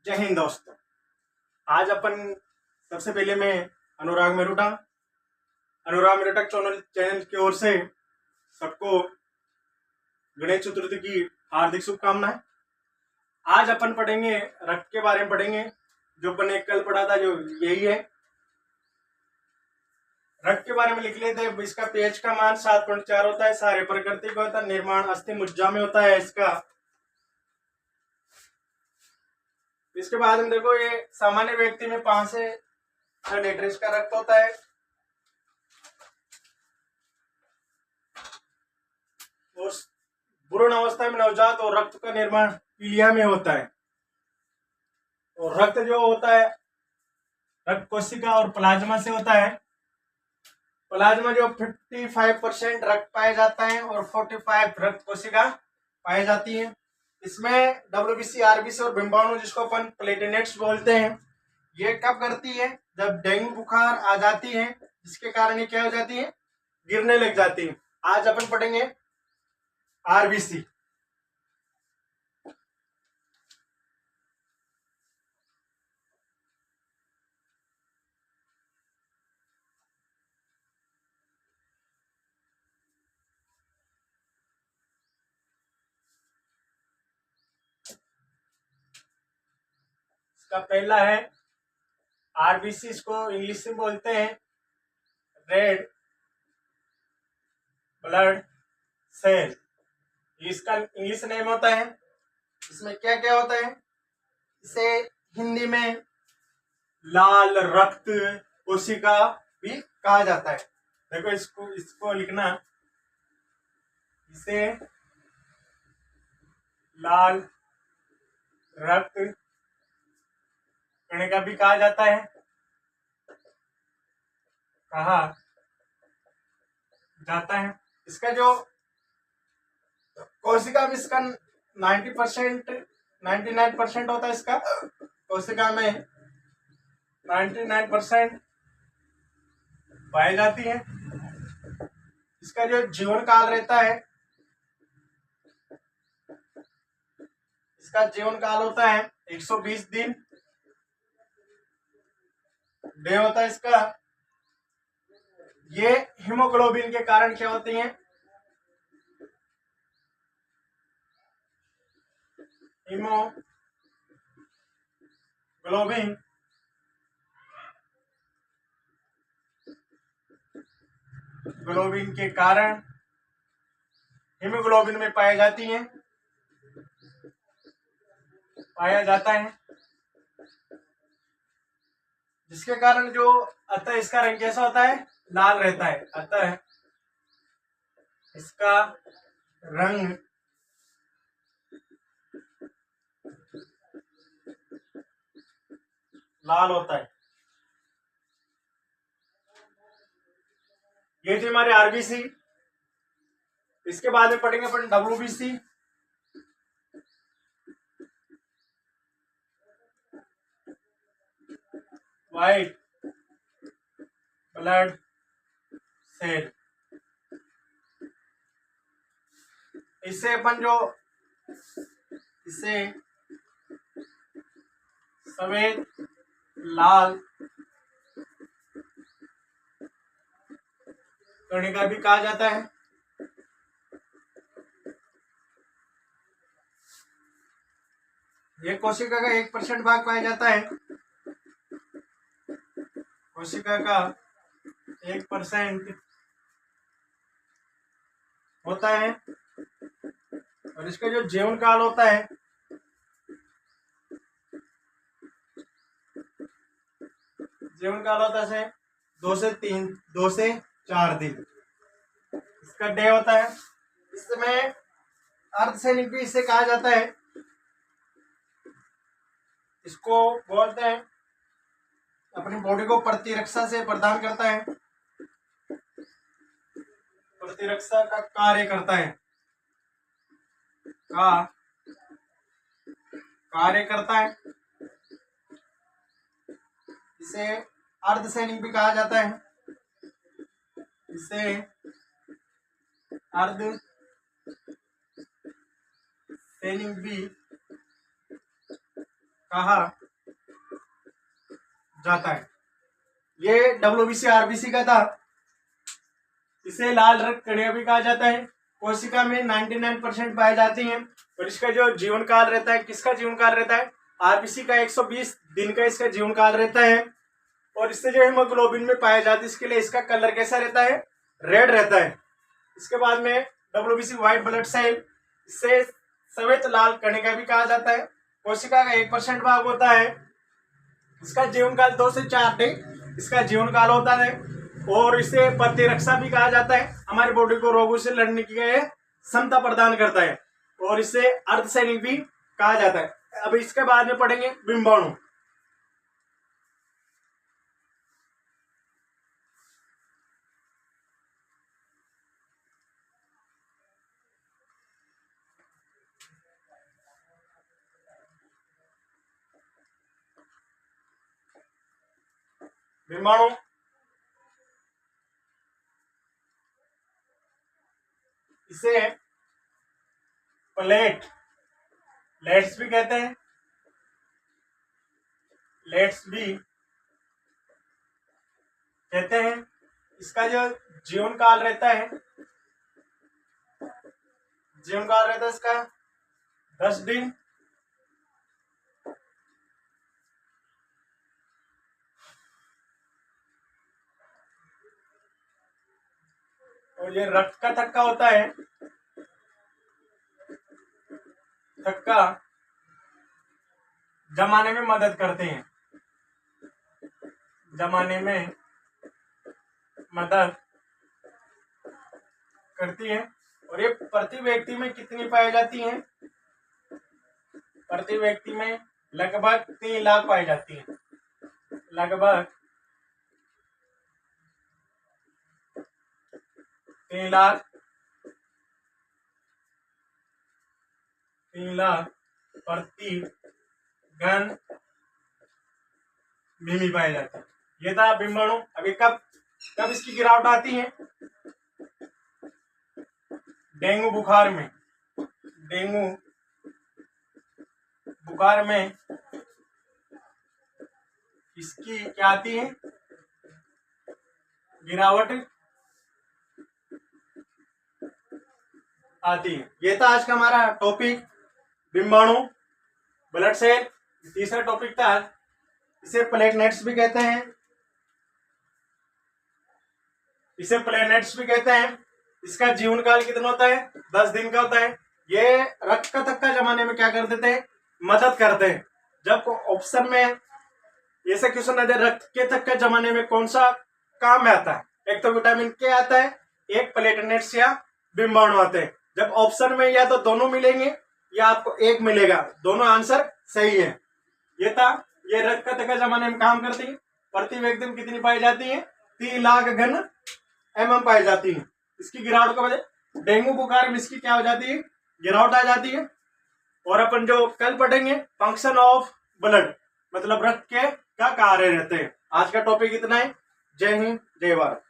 जय हिंद दोस्तों। आज अपन सबसे पहले मैं अनुराग मेरुटा चैनल की ओर से सबको गणेश चतुर्थी की हार्दिक शुभकामनाएं। आज अपन पढ़ेंगे रक्त के बारे में पढ़ेंगे, जो अपन ने कल पढ़ा था, जो यही है। रक्त के बारे में लिख लेते हैं। इसका pH का मान 7.4 होता है। सारे प्रकृति का होता है। निर्माण अस्थि मज्जा में होता है इसका। इसके बाद में देखो, ये सामान्य व्यक्ति में 5 से 6 लीटर इसका रक्त होता है। और भ्रूण अवस्था में नवजात और रक्त का निर्माण पीलिया में होता है। और रक्त जो होता है, रक्त कोशिका और प्लाज्मा से होता है। प्लाज्मा जो 55% रक्त पाया जाता है और 45 रक्त कोशिका पाई जाती है। इसमें WBC, RBC और बिंबाणु, जिसको अपन प्लेटलेट्स बोलते हैं, ये कब करती है? जब डेंगू बुखार आ जाती है, जिसके कारण ये क्या हो जाती है? गिरने लग जाती है। आज अपन पढ़ेंगे RBC। इसका पहला है RBC, इसको इंग्लिश में बोलते हैं रेड ब्लड सेल। इसका इंग्लिश नेम होता है। इसमें क्या क्या होता है? इसे हिंदी में लाल रक्त कोशिका भी कहा जाता है। देखो, इसको लिखना, इसे लाल रक्त कणिका भी कहा जाता है। कहा जाता है। इसका जो कोशिका में, इसका 99% होता है। इसका कोशिका में 99% पाई जाती है। इसका जो जीवन काल रहता है, इसका जीवन काल होता है 120 दिन। डे होता है इसका। ये हीमोग्लोबिन के कारण क्या होती है? हीमोग्लोबिन के कारण हीमोग्लोबिन में पाई जाती है, पाया जाता है, जिसके कारण जो अतः इसका रंग कैसा होता है? लाल रहता है। अतः इसका रंग लाल होता है। ये थी हमारे RBC। इसके बाद में पढ़ेंगे अपन WBC। White blood cell. इससे अपन जो इसे सफेद लाल कणिका भी कहा जाता है। ये कोशिका का 1% भाग पाया जाता है। कोशिका का 1% होता है। और इसका जो जीवन काल होता है, है 2 से 4 दिन। इसका डे होता है। इसमें अर्धसैनिक भी इसे कहा जाता है। इसको बोलते हैं, अपनी बॉडी को प्रतिरक्षा से प्रदान करता है, प्रतिरक्षा का कार्य करता है, कार्य करता है। इसे अर्धसैनिक भी कहा जाता है। इसे अर्धसैनिक भी कहा जाता है। ये WBC RBC का था। इसे लाल रक्त कणिका भी कहा जाता है। कोशिका में 99% पाई जाती हैं और इसका जो जीवन काल रहता है, किसका जीवन काल रहता है, आरबीसी का 120 दिन का इसका जीवन काल रहता है। और इससे जो हीमोग्लोबिन में पाया जाता है, इसके लिए इसका कलर कैसा रहता है, रेड रहता है। इसके बाद में WBC व्हाइट ब्लड सेल, इससे श्वेत लाल कणिका भी कहा जाता है। कोशिका का 1% भाग होता है। इसका जीवन काल 2 से 4 दिन इसका जीवन काल होता है। और इसे प्रतिरक्षा भी कहा जाता है। हमारी बॉडी को रोगों से लड़ने की क्षमता प्रदान करता है और इसे अर्धसैनिक भी कहा जाता है। अब इसके बाद में पढ़ेंगे बिंबाणु। बिंबाणु इसे लेट्स भी कहते हैं, इसका जो जीवन काल रहता है इसका 10 दिन। और ये रक्त का थक्का होता है। थक्का जमाने में मदद करते हैं, जमाने में मदद करती है। और ये प्रति व्यक्ति में कितनी पाई जाती है, प्रति व्यक्ति में लगभग 3 लाख पाई जाती है। लगभग 3 लाख प्रति घन मिमी पाए जाते हैं। ये था बिंबाणु। अभी कब इसकी गिरावट आती है, डेंगू बुखार में इसकी क्या आती है, गिरावट आती है। ये था आज का हमारा टॉपिक, बिंबाणु, ब्लड सेल। तीसरा टॉपिक था, इसे प्लेटलेट्स भी कहते हैं। इसका जीवन काल कितना होता है, 10 दिन का होता है। ये रक्त का थक्का जमाने में क्या कर देते हैं, मदद करते हैं। जब ऑप्शन में ऐसा क्वेश्चन आ जाए, रक्त के थक्का जमाने में कौन सा काम में आता है, एक तो विटामिन के आता है, एक प्लेटलेट्स या बिंबाणु आते हैं। जब ऑप्शन में या तो दोनों मिलेंगे या आपको एक मिलेगा, दोनों आंसर सही है। ये था, ये रक्त का थक्का जमाने में काम करती है। प्रति व्यक्ति में कितनी पाई जाती है, 3 लाख घन mm पाई जाती है। इसकी गिरावट का वजह, डेंगू बुखार में इसकी क्या हो जाती है, गिरावट आ जाती है। और अपन जो कल पढ़ेंगे, फंक्शन ऑफ ब्लड, मतलब रक्त के क्या कार्य रहते हैं। आज का टॉपिक इतना है। जय हिंद, जय भारत।